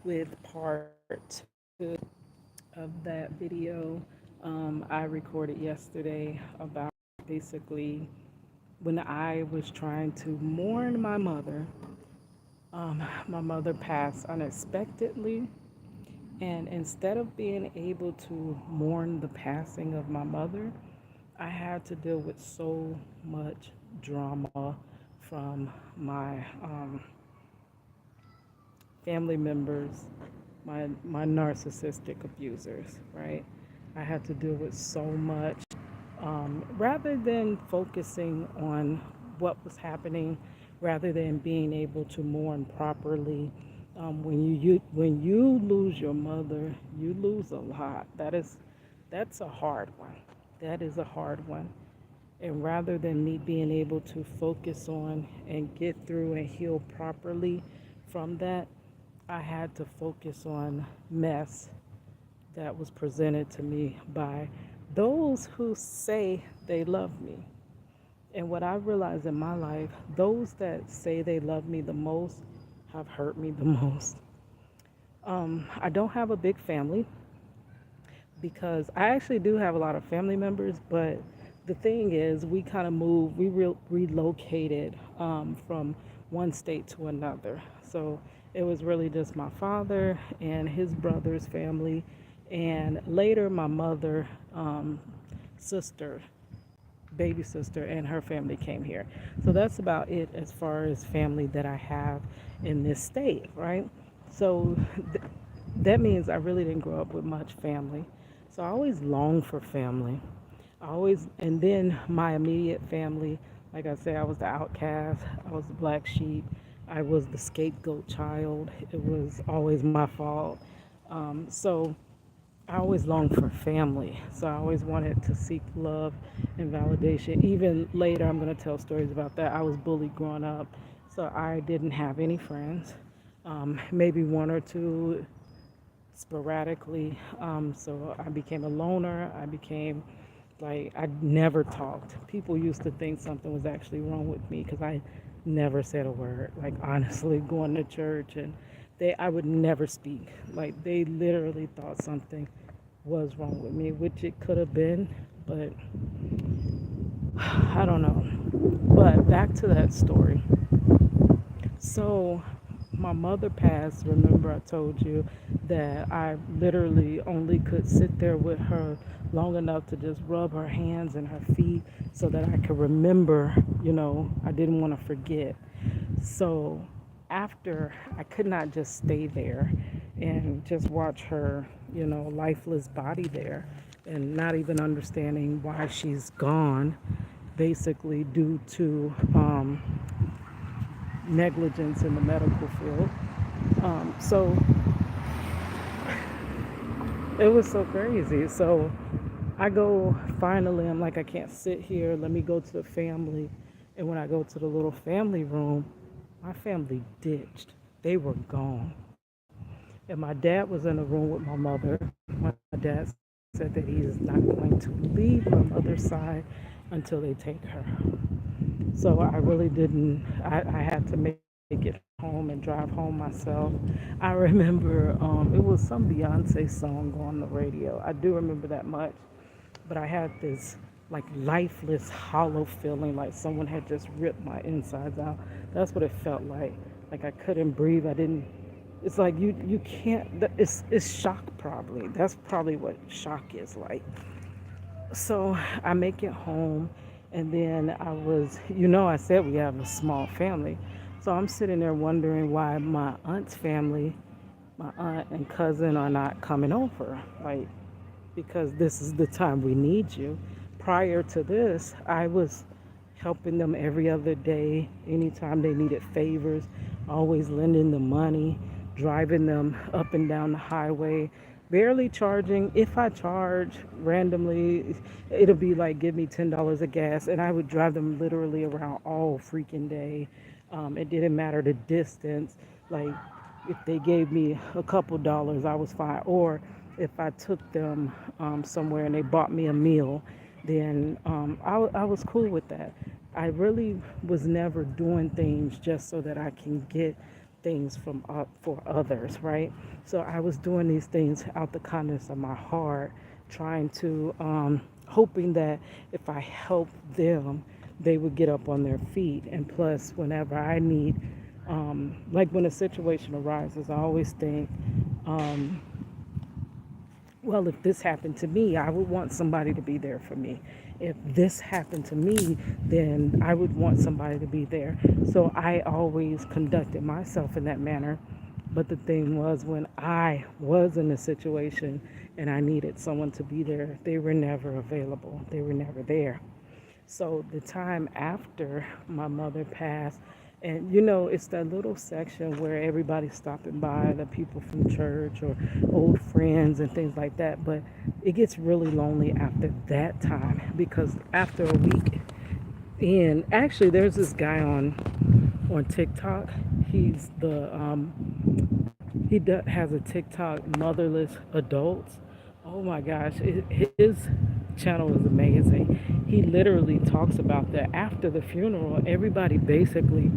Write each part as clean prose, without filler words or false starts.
with part two of that video I recorded yesterday about basically when I was trying to mourn my mother. My mother passed unexpectedly, and instead of being able to mourn the passing of my mother, I had to deal with so much drama from my family members, my narcissistic abusers, right? I had to deal with so much. Rather than focusing on what was happening, rather than being able to mourn properly, when you lose your mother, you lose a lot. That's a hard one. That is a hard one. And rather than me being able to focus on and get through and heal properly from that, I had to focus on mess that was presented to me by those who say they love me. And what I realized in my life, those that say they love me the most have hurt me the most. I don't have a big family because I actually do have a lot of family members, but the thing is, we kind of moved, relocated from one state to another. So it was really just my father and his brother's family, and later my mother, sister, baby sister, and her family came here. So that's about it as far as family that I have in this state, right? So that means I really didn't grow up with much family. So I always longed for family. I always, and then my immediate family, like I said, I was the outcast, I was the black sheep, I was the scapegoat child. It was always my fault. So I always longed for family. So I always wanted to seek love and validation. Even later, I'm going to tell stories about that. I was bullied growing up, so I didn't have any friends. Maybe one or two sporadically. So I became a loner. I became like, I never talked. People used to think something was actually wrong with me because I never said a word. Like, honestly, going to church and I would never speak. Like, they literally thought something was wrong with me, which it could have been, but I don't know. But back to that story. So, my mother passed. Remember, I told you that I literally only could sit there with her long enough to just rub her hands and her feet so that I could remember, I didn't want to forget. So, after I could not just stay there and just watch her, lifeless body there and not even understanding why she's gone, basically due to negligence in the medical field. So it was so crazy. So I go, finally, I'm like, I can't sit here. Let me go to the family. And when I go to the little family room, my family ditched. They were gone. And my dad was in the room with my mother. My dad said that he is not going to leave my mother's side until they take her. So I really didn't, I had to make it home and drive home myself. I remember it was some Beyonce song on the radio. I do remember that much. But I had this like lifeless, hollow feeling like someone had just ripped my insides out. That's what it felt like. Like I couldn't breathe. I didn't. It's like you can't. It's shock probably. That's probably what shock is like. So I make it home, and then I said we have a small family. So I'm sitting there wondering why my aunt's family, my aunt and cousin are not coming over. Like, because this is the time we need you. Prior to this, I was helping them every other day, anytime they needed favors, always lending them money, driving them up and down the highway, barely charging. If I charge randomly, it'll be like, give me $10 of gas, and I would drive them literally around all freaking day. It didn't matter the distance. Like, if they gave me a couple dollars, I was fine. Or if I took them somewhere and they bought me a meal, then I was cool with that. I really was never doing things just so that I can get things for others, right? So I was doing these things out the kindness of my heart, trying to, hoping that if I helped them, they would get up on their feet. And plus, whenever I need, like when a situation arises, I always think, um, well, if this happened to me, I would want somebody to be there for me. If this happened to me, then I would want somebody to be there. So I always conducted myself in that manner. But the thing was, when I was in a situation and I needed someone to be there, they were never available, they were never there. So the time after my mother passed, and it's that little section where everybody's stopping by, the people from church or old friends and things like that. But it gets really lonely after that time because after a week in, actually, there's this guy on TikTok. He's the has a TikTok, Motherless Adults. Oh my gosh, his channel is amazing. He literally talks about that after the funeral, everybody basically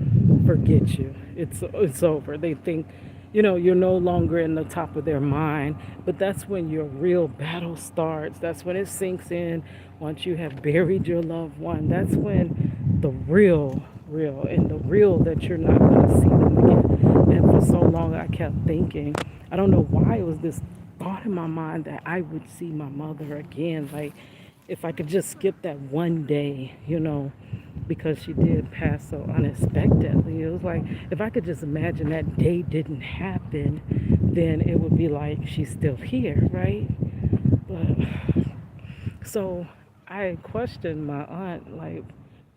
forgets you. It's over. They think, you're no longer in the top of their mind. But that's when your real battle starts. That's when it sinks in. Once you have buried your loved one, that's when the real, and the real that you're not going to see them again. And for so long, I kept thinking, I don't know why it was this thought in my mind that I would see my mother again. Like, if I could just skip that one day, because she did pass so unexpectedly. It was like, if I could just imagine that day didn't happen, then it would be like she's still here, right? But so I questioned my aunt, like,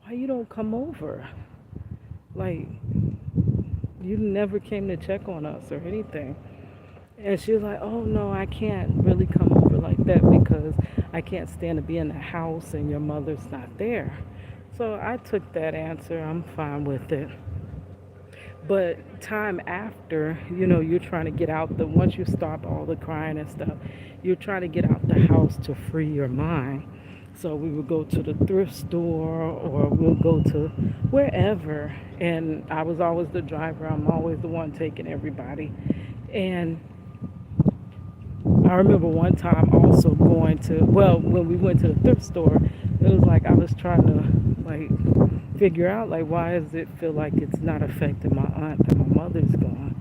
why you don't come over? Like, you never came to check on us or anything. And she was like, oh no, I can't really come over like that because I can't stand to be in the house and your mother's not there. So I took that answer. I'm fine with it. But time after, you're trying to get out once you stop all the crying and stuff, you're trying to get out the house to free your mind. So we would go to the thrift store or we'll go to wherever. And I was always the driver. I'm always the one taking everybody. And I remember one time also going to, well, when we went to the thrift store, it was like I was trying to like figure out like why does it feel like it's not affecting my aunt that my mother's gone.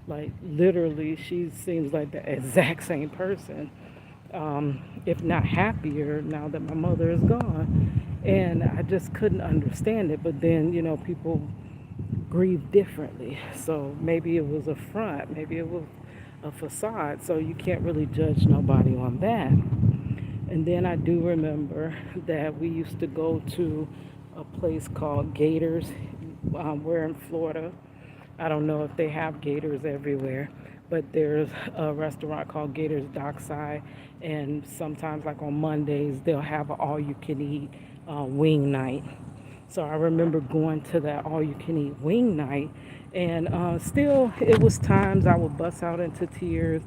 Like literally, she seems like the exact same person, if not happier now that my mother is gone. And I just couldn't understand it. But then, people grieve differently. So maybe it was a front, maybe it was a facade. So you can't really judge nobody on that. And then I do remember that we used to go to a place called Gators. We're in Florida. I don't know if they have Gators everywhere, but there's a restaurant called Gators Dockside, and sometimes, like on Mondays, they'll have an all-you-can-eat wing night. So I remember going to that all-you-can-eat wing night, and still, it was times I would bust out into tears,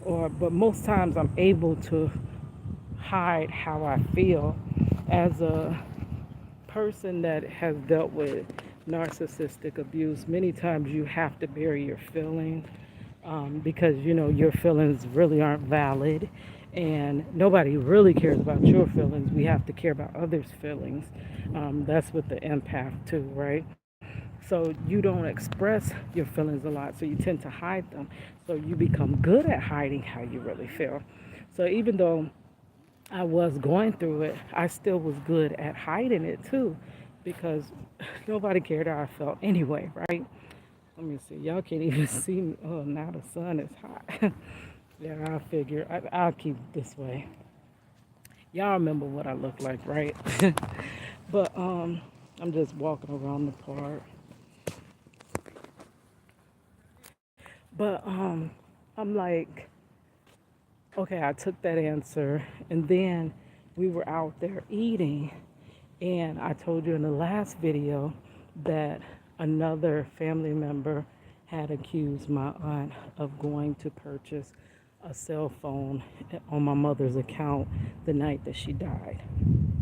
but most times I'm able to hide how I feel as a person that has dealt with narcissistic abuse. Many times you have to bury your feelings, because your feelings really aren't valid, and nobody really cares about your feelings. We have to care about others' feelings. That's with the empath too, right? So you don't express your feelings a lot, so you tend to hide them. So you become good at hiding how you really feel. So even though I was going through it, I still was good at hiding it too, because nobody cared how I felt anyway, right? Let me see. Y'all can't even see me. Oh, now the sun is hot. Yeah, I figure I'll keep it this way. Y'all remember what I look like, right? But I'm just walking around the park. But I'm like, okay, I took that answer, and then we were out there eating, and I told you in the last video that another family member had accused my aunt of going to purchase a cell phone on my mother's account the night that she died,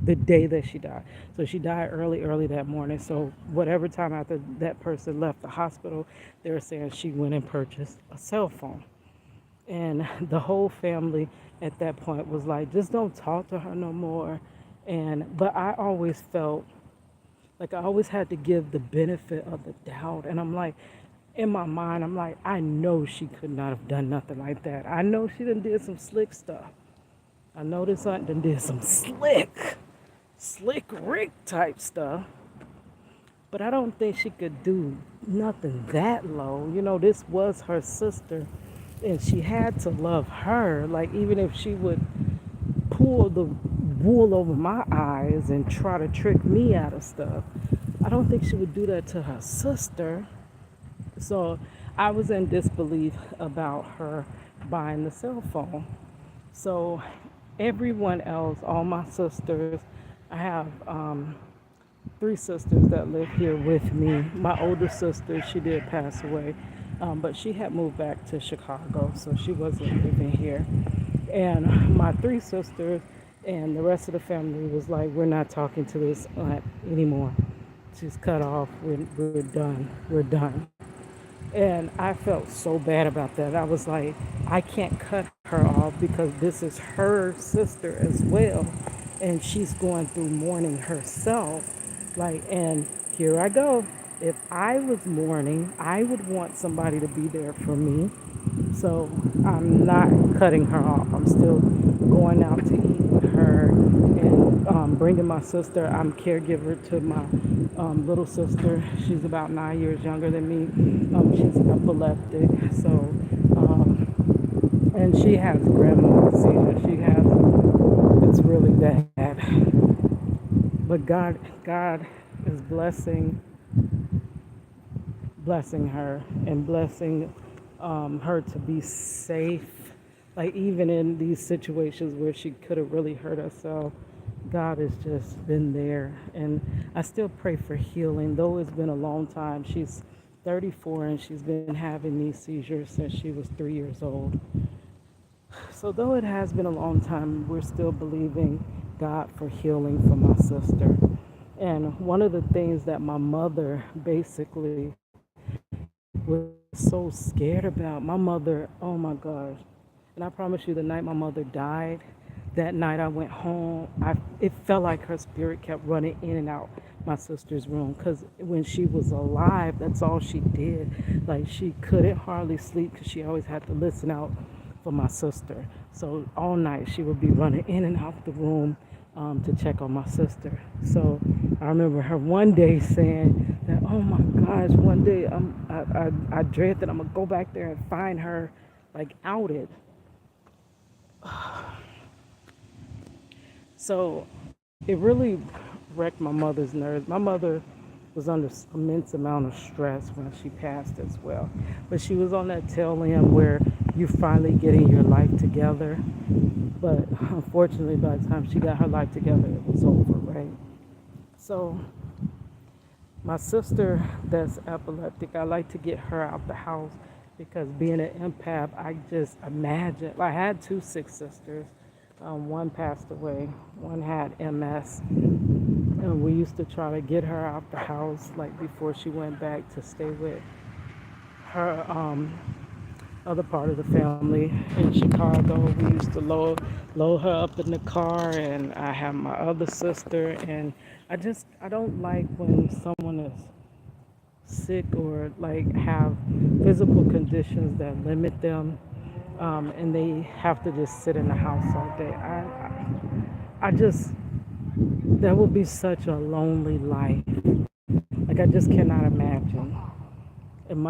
the day that she died. So she died early that morning. So whatever time after that person left the hospital, they were saying she went and purchased a cell phone. And the whole family at that point was like, just don't talk to her no more. And but I always felt like I always had to give the benefit of the doubt. And I'm like, in my mind, I'm like, I know she could not have done nothing like that. I know she done did some slick stuff. I know this aunt done did some slick Rick type stuff. But I don't think she could do nothing that low. You know, this was her sister, and she had to love her. Like, even if she would pull the wool over my eyes and try to trick me out of stuff, I don't think she would do that to her sister. So I was in disbelief about her buying the cell phone. So everyone else, all my sisters, I have three sisters that live here with me. My older sister, she did pass away, but she had moved back to Chicago, so she wasn't living here. And my three sisters and the rest of the family was like, we're not talking to this aunt anymore. She's cut off. We're done. We're done. And I felt so bad about that. I was like, I can't cut her off because this is her sister as well. And she's going through mourning herself. Like, and here I go. If I was mourning, I would want somebody to be there for me. So I'm not cutting her off. I'm still going out to eat with her and bringing my sister. I'm caregiver to my little sister. She's about 9 years younger than me. She's epileptic. So, and she has grandma seizures. It's really bad. But God is blessing her and blessing her to be safe. Like, even in these situations where she could have really hurt herself, God has just been there. And I still pray for healing, though it's been a long time. She's 34 and she's been having these seizures since she was 3 years old. So though it has been a long time, we're still believing God for healing for my sister. And one of the things that my mother basically was so scared about, my mother, oh my gosh. And I promise you, the night my mother died, that night I went home, it felt like her spirit kept running in and out my sister's room. Because when she was alive, that's all she did. Like, she couldn't hardly sleep because she always had to listen out for my sister. So all night she would be running in and out the room to check on my sister. So I remember her one day saying that, oh my gosh, one day I dread that I'm gonna go back there and find her like outed. So it really wrecked my mother's nerves. My mother was under immense amount of stress when she passed as well. But she was on that tail end where you finally getting your life together. But unfortunately, by the time she got her life together, it was over, right? So my sister that's epileptic, I like to get her out the house because being an empath, I just imagine. I had two sick sisters. One passed away. One had MS. And we used to try to get her out the house like before she went back to stay with her other part of the family in Chicago. We used to load her up in the car, and I have my other sister. And I don't like when someone is sick or like have physical conditions that limit them, and they have to just sit in the house all day. I just that would be such a lonely life. Like, I just cannot imagine. And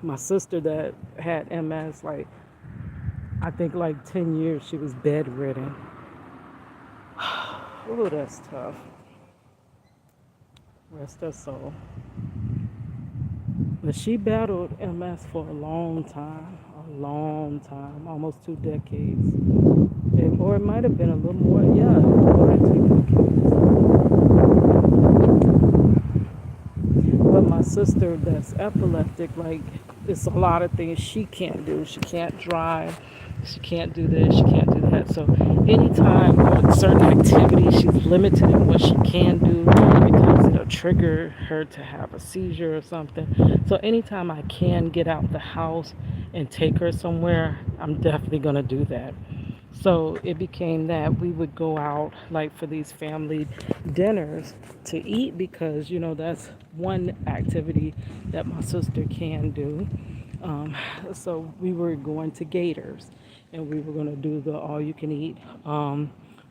my sister that had MS, like, I think like 10 years she was bedridden. Oh, that's tough. Rest her soul. But she battled MS for a long time, almost 2 decades. Or it might have been a little more, yeah, more than 2 decades. But my sister that's epileptic, like, it's a lot of things she can't do. She can't drive. She can't do this, she can't do that. So anytime with certain activities, she's limited in what she can do because it'll trigger her to have a seizure or something. So anytime I can get out the house and take her somewhere, I'm definitely gonna do that. So it became that we would go out like for these family dinners to eat because that's one activity that my sister can do. Um, so we were going to Gators and we were going to do the all you can eat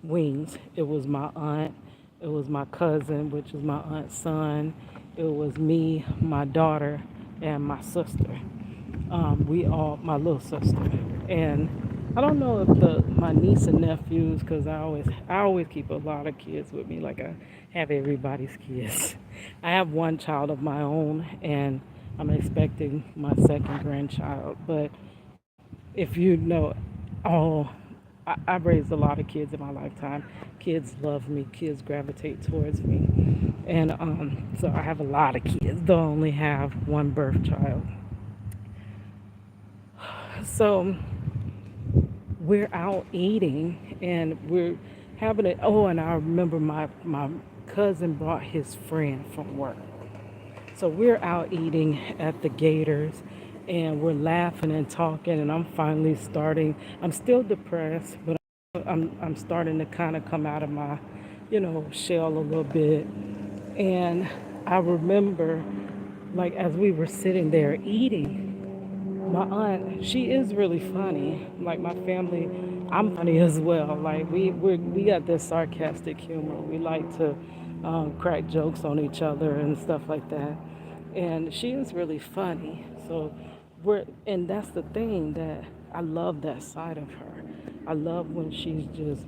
wings. It was my aunt, it was my cousin, which is my aunt's son, it was me, my daughter, and my sister. We all, my little sister, and I don't know if the my niece and nephews, because I always keep a lot of kids with me, like I have everybody's kids. I have one child of my own, and I'm expecting my second grandchild. But if you know, oh, I've raised a lot of kids in my lifetime. Kids love me. Kids gravitate towards me, and so I have a lot of kids. Though I only have one birth child. So we're out eating and we're having it. Oh, and I remember my cousin brought his friend from work. So we're out eating at the Gators and we're laughing and talking and I'm finally starting. I'm still depressed, but I'm starting to kind of come out of my, shell a little bit. And I remember like as we were sitting there eating, my aunt, she is really funny. Like my family, I'm funny as well. Like we got this sarcastic humor. We like to crack jokes on each other and stuff like that. And she is really funny. So and that's the thing that I love that side of her. I love when she's just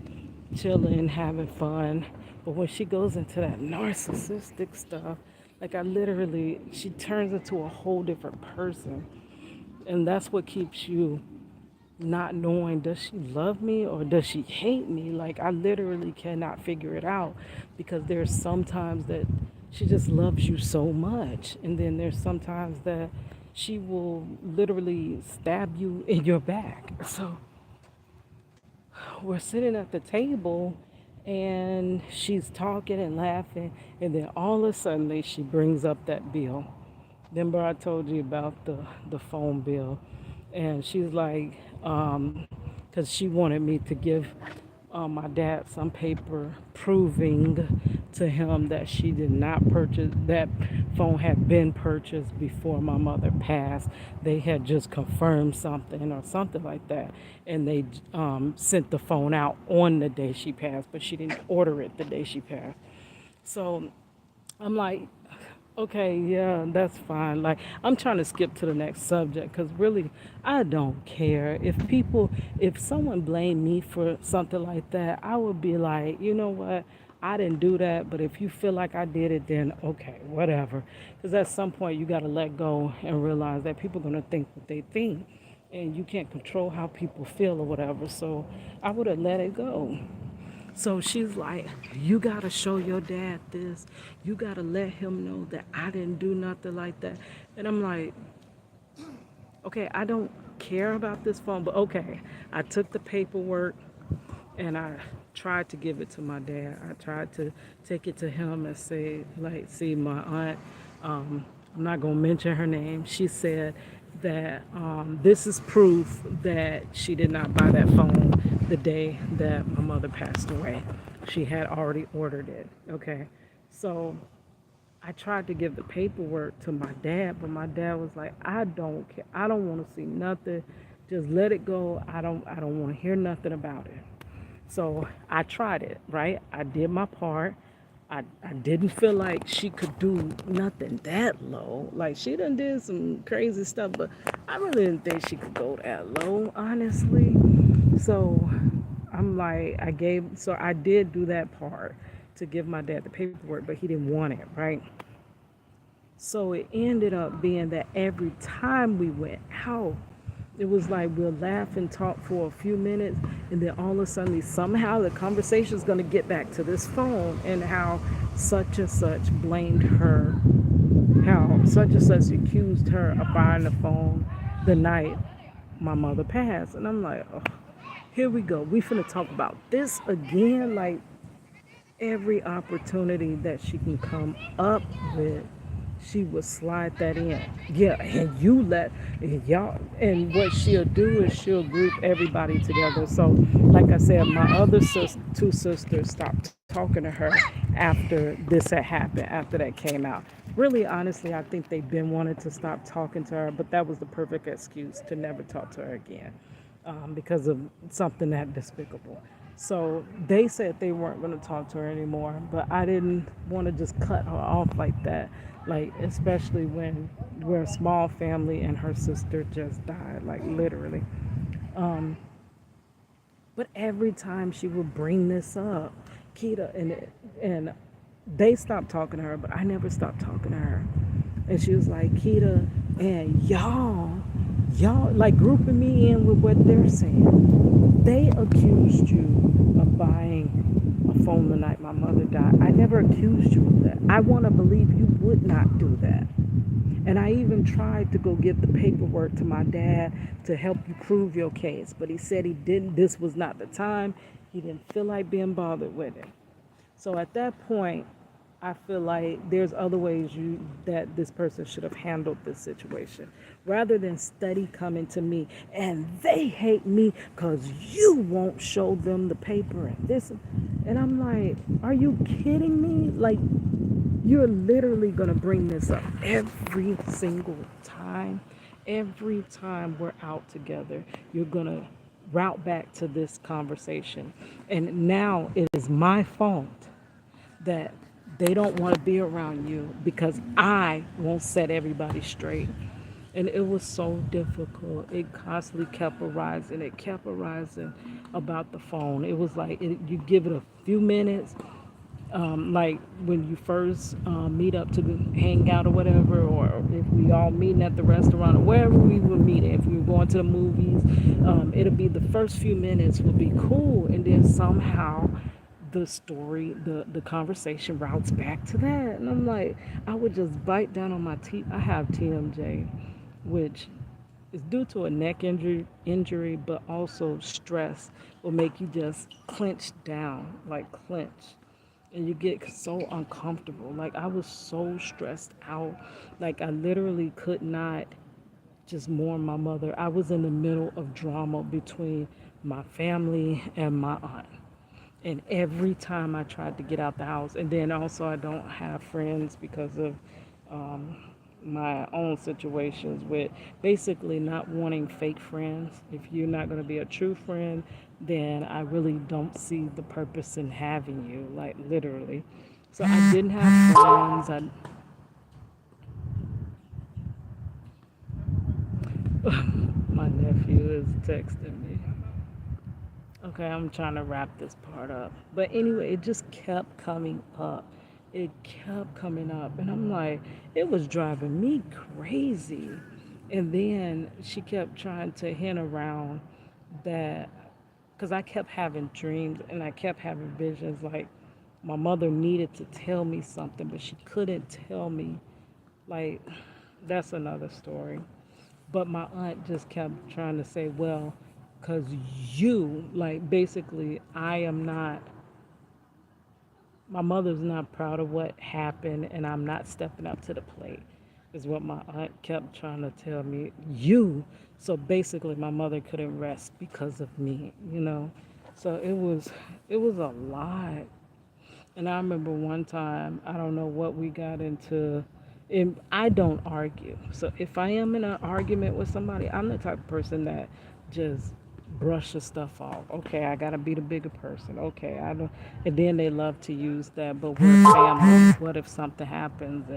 chilling, having fun. But when she goes into that narcissistic stuff, like I literally, she turns into a whole different person, and that's what keeps you not knowing, does she love me or does she hate me? Like I literally cannot figure it out because there's sometimes that she just loves you so much, and then there's sometimes that she will literally stab you in your back. So we're sitting at the table and she's talking and laughing, and then all of a sudden she brings up that bill. Remember I told you about the phone bill, and she's like, because she wanted me to give my dad some paper proving to him that she did not purchase that phone had been purchased before my mother passed. They had just confirmed something or something like that, and they sent the phone out on the day she passed, but she didn't order it the day she passed. So I'm like, okay, yeah, that's fine. Like, I'm trying to skip to the next subject because really, I don't care. If someone blamed me for something like that, I would be like, you know what? I didn't do that, but if you feel like I did it, then okay, whatever. Because at some point, you got to let go and realize that people are going to think what they think, and you can't control how people feel or whatever. So I would have let it go. So she's like, you gotta show your dad this. You gotta let him know that I didn't do nothing like that. And I'm like, okay, I don't care about this phone, but okay. I took the paperwork and I tried to give it to my dad. I tried to take it to him and say, like, see, my aunt, I'm not gonna mention her name. She said that this is proof that she did not buy that phone the day that my mother passed away. She had already ordered it. Okay, so I tried to give the paperwork to my dad, but my dad was like, I don't care. I don't want to see nothing. Just let it go. I don't want to hear nothing about it. So I tried it, right? I did my part. I didn't feel like she could do nothing that low. Like she done did some crazy stuff, but I really didn't think she could go that low, honestly. So I'm like, so I did do that part to give my dad the paperwork, but he didn't want it, right? So it ended up being that every time we went out, it was like we'll laugh and talk for a few minutes, and then all of a sudden, somehow the conversation is going to get back to this phone and how such and such blamed her, how such and such accused her of buying the phone the night my mother passed. And I'm like, oh, here we go. We finna talk about this again. Like, every opportunity that she can come up with, she would slide that in. Yeah, and you let y'all. And what she'll do is she'll group everybody together. So, like I said, my other two sisters stopped talking to her after this had happened, after that came out. Really, honestly, I think they've been wanting to stop talking to her, but that was the perfect excuse to never talk to her again, because of something that despicable. So they said they weren't going to talk to her anymore, but I didn't want to just cut her off like that. Like, especially when we're a small family and her sister just died, like literally. Um, but every time she would bring this up, Keita and they stopped talking to her, but I never stopped talking to her. And she was like, Keita, and y'all like grouping me in with what they're saying. They accused you of buying a phone the night my mother died. I never accused you of that. I want to believe you would not do that. And I even tried to go give the paperwork to my dad to help you prove your case, but he said he didn't. This was not the time. He didn't feel like being bothered with it. So at that point, I feel like there's other ways that this person should have handled this situation, rather than study coming to me and they hate me because you won't show them the paper and this. And I'm like, are you kidding me? Like, you're literally going to bring this up every single time. Every time we're out together, you're going to route back to this conversation. And now it is my fault that they don't want to be around you because I won't set everybody straight. And it was so difficult. It constantly kept arising. It kept arising about the phone. It was like you give it a few minutes, like when you first meet up to hang out or whatever, or if we all meeting at the restaurant or wherever we were meeting, if we were going to the movies, it'll be the first few minutes will be cool, and then somehow the conversation routes back to that. And I'm like, I would just bite down on my teeth. I have TMJ, which is due to a neck injury, but also stress will make you just clench down, like clench, and you get so uncomfortable. Like, I was so stressed out. Like, I literally could not just mourn my mother. I was in the middle of drama between my family and my aunt. And every time I tried to get out the house, and then also I don't have friends because of um, my own situations with basically not wanting fake friends. If you're not going to be a true friend, then I really don't see the purpose in having you, like literally. So I didn't have friends. My nephew is texting me. Okay, I'm trying to wrap this part up. But anyway, it just kept coming up. It kept coming up. And I'm like, it was driving me crazy. And then she kept trying to hint around that, because I kept having dreams and I kept having visions like my mother needed to tell me something, but she couldn't tell me. Like, that's another story. But my aunt just kept trying to say, well, because you, like, basically, my mother's not proud of what happened, and I'm not stepping up to the plate, is what my aunt kept trying to tell me. You. So basically, my mother couldn't rest because of me. So it was a lot. And I remember one time, I don't know what we got into. And I don't argue. So if I am in an argument with somebody, I'm the type of person that just brushes stuff off. Okay, I gotta be the bigger person. Okay, I don't. And then they love to use that. But we're family. What if something happens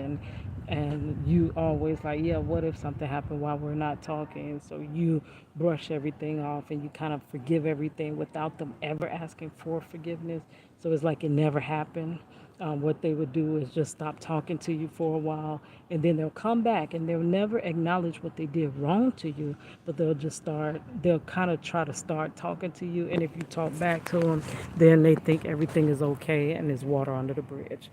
and you always like, yeah, what if something happened while we're not talking? So you brush everything off and you kind of forgive everything without them ever asking for forgiveness. So it's like it never happened. What they would do is just stop talking to you for a while, and then they'll come back and they'll never acknowledge what they did wrong to you, but they'll kind of try to start talking to you. And if you talk back to them, then they think everything is okay and there's water under the bridge.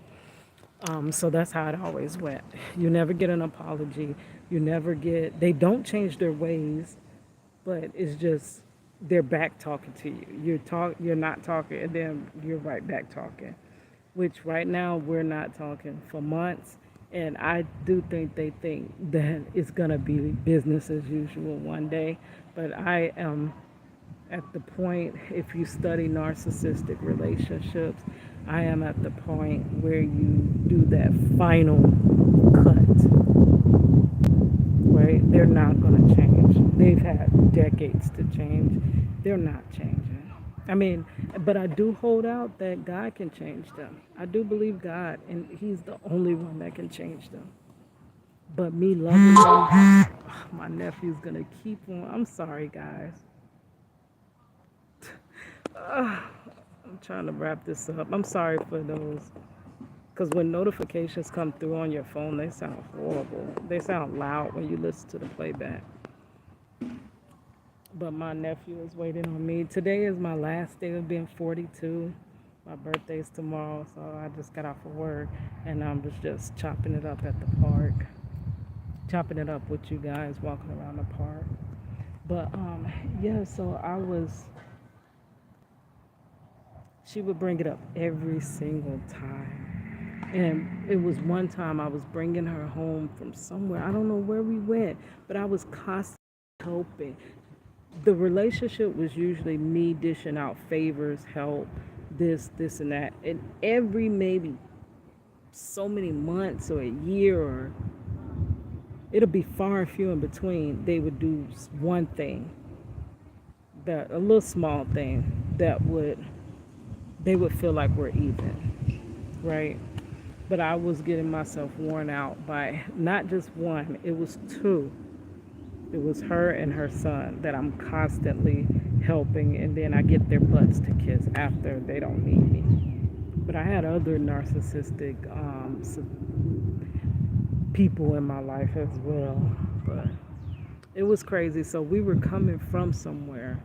So that's how it always went. You never get an apology. They don't change their ways. but it's just they're back talking to you. You're not talking, and then you're right back talking. Which right now we're not talking for months, and I do think they think that it's gonna be business as usual one day. But I am at the point, if you study narcissistic relationships, I am at the point where you do that final cut, right? They're not going to change. They've had decades to change. They're not changing. I mean, but I do hold out that God can change them. I do believe God, and He's the only one that can change them. But me loving them, my nephew's going to keep on. I'm sorry, guys. I'm trying to wrap this up. I'm sorry for those. Because when notifications come through on your phone, they sound horrible. They sound loud when you listen to the playback. But my nephew is waiting on me. Today is my last day of being 42. My birthday's tomorrow, so I just got off of work and I'm just chopping it up at the park. Chopping it up with you guys walking around the park. But yeah, so she would bring it up every single time. And it was one time I was bringing her home from somewhere. I don't know where we went, but I was constantly helping. The relationship was usually me dishing out favors, help, this, and that. And every maybe so many months or a year, or it'll be far and few in between, they would do one thing, that a little small thing that they would feel like we're even, right? But I was getting myself worn out by not just one, it was two. It was her and her son that I'm constantly helping, and then I get their butts to kiss after they don't need me. But I had other narcissistic people in my life as well. But it was crazy. So we were coming from somewhere,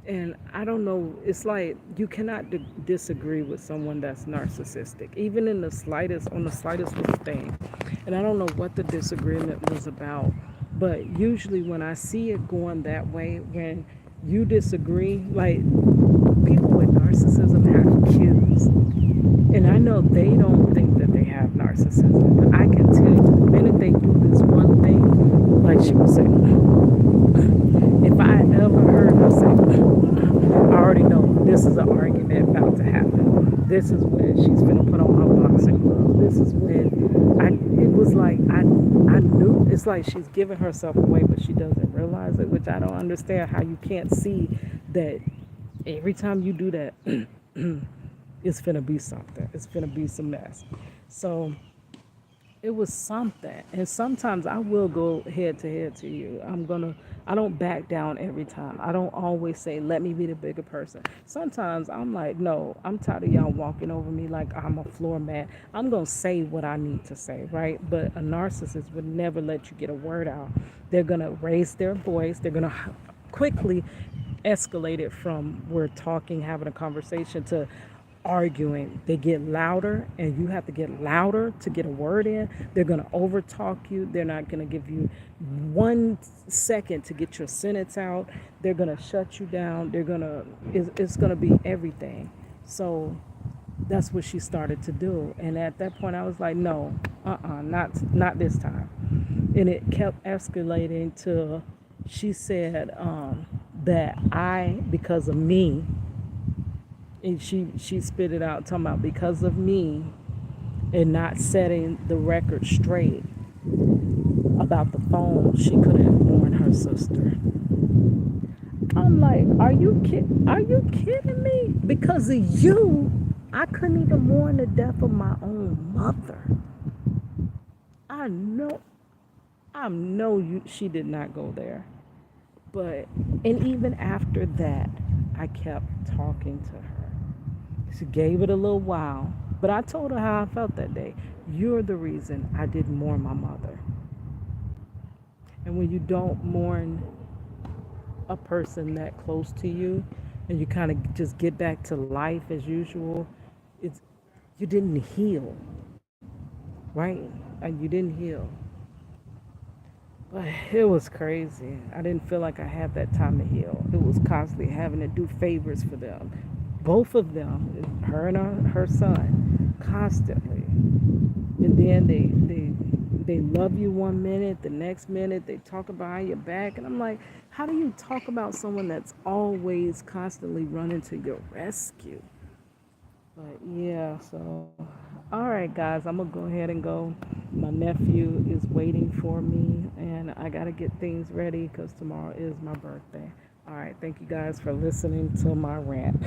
and I don't know, it's like you cannot disagree with someone that's narcissistic, even in the slightest, on the slightest little thing. And I don't know what the disagreement was about, but usually when I see it going that way, when you disagree, like people with narcissism have cues. And I know they don't think that they have narcissism, but I can tell you the minute they do this one thing, like she was saying, if I ever heard her say, I already know this is an argument about to happen. This is when she's gonna put on her boxing glove. This is when it was like I knew. It's like she's giving herself away, but she doesn't realize it, which I don't understand how you can't see that every time you do that, it's gonna be something. It's gonna be some mess. So it was something. And sometimes I will go head to head to you. I don't back down every time. I don't always say, let me be the bigger person. Sometimes I'm like, no, I'm tired of y'all walking over me like I'm a floor mat. I'm going to say what I need to say, right? But a narcissist would never let you get a word out. They're going to raise their voice. They're going to quickly escalate it from we're talking, having a conversation to arguing. They get louder, and you have to get louder to get a word in. They're going to overtalk you. They're not going to give you 1 second to get your sentence out. They're going to shut you down. It's going to be everything. So that's what she started to do. And at that point, I was like, no, not this time. And it kept escalating to, she said that because of me, and she spit it out talking about because of me and not setting the record straight about the phone, she couldn't warn her sister. I'm like, are you kidding me? Because of you, I couldn't even mourn the death of my own mother. I know she did not go there. But and even after that, I kept talking to her. She gave it a little while, but I told her how I felt that day. You're the reason I didn't mourn my mother. And when you don't mourn a person that close to you, and you kind of just get back to life as usual, it's you didn't heal, right? And you didn't heal. But it was crazy. I didn't feel like I had that time to heal. It was constantly having to do favors for them. Both of them, her and her son, constantly. And then they love you one minute, the next minute they talk behind your back, and I'm like, how do you talk about someone that's always constantly running to your rescue? But yeah, so all right, guys, I'm gonna go ahead and go. My nephew is waiting for me, and I gotta get things ready because tomorrow is my birthday. All right, thank you guys for listening to my rant.